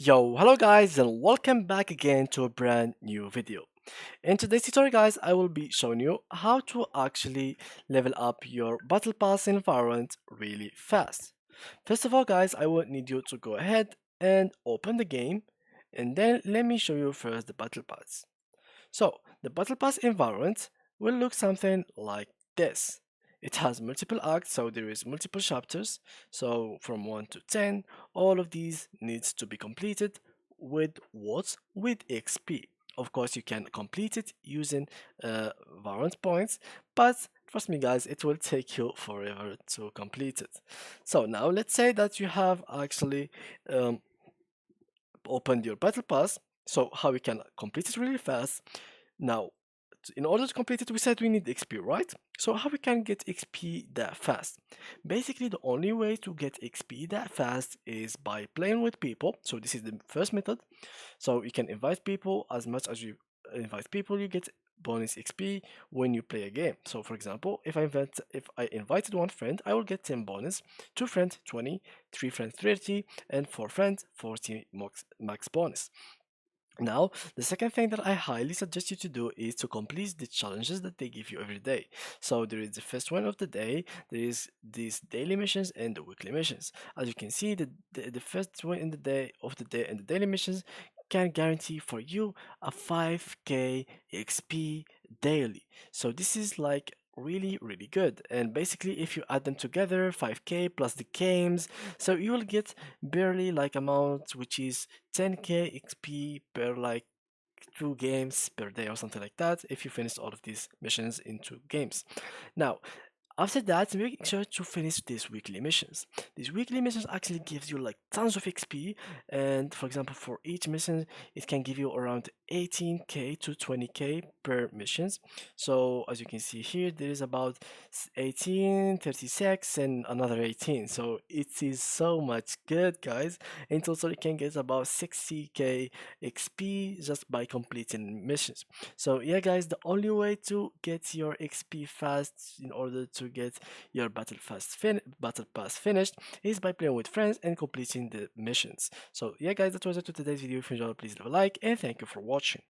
Yo, hello guys and welcome back again to a brand new video. In today's tutorial guys, I will be showing you how to actually level up your battle pass environment really fast. First of all guys, I will need you to go ahead and open the game and then let me show you first the battle pass. So the battle pass environment will look something like this. It has multiple acts, so there is multiple chapters. So from 1 to 10, all of these needs to be completed with what? With XP. Of course, you can complete it using uh, Valorant points, but trust me guys, it will take you forever to complete it. So now let's say that you have actually um, opened your battle pass. So how we can complete it really fast. Now, in order to complete it, we said we need XP, right? So how we can get XP that fast? Basically, the only way to get XP that fast is by playing with people. So this is the first method. So you can invite people. As much as you invite people, you get bonus XP when you play a game. So for example, if I invited one friend, I will get 10 bonus, two friends 20, three friends 30, and four friends 40 max bonus. Now, the second thing that I highly suggest you to do is to complete the challenges that they give you every day. So there is the first one of the day, there is these daily missions and the weekly missions. As you can see, the first one in the day of the day and the daily missions can guarantee for you a 5k XP daily. So this is like really good, and basically if you add them together, 5k plus the games, so you will get barely like amount which is 10k XP per like two games per day or something like that if you finish all of these missions in two games. Now, after that, make sure to finish these weekly missions. These weekly missions actually gives you like tons of XP, and for example, for each mission, it can give you around 18k to 20k per missions. So as you can see here, there is about 18, 36, and another 18. So it is so much good, guys. In total, you can get about 60k XP just by completing missions. So yeah guys, the only way to get your XP fast in order to get your battle pass finished is by playing with friends and completing the missions. So yeah guys, that was it for today's video. If you enjoyed, please leave a like and thank you for watching.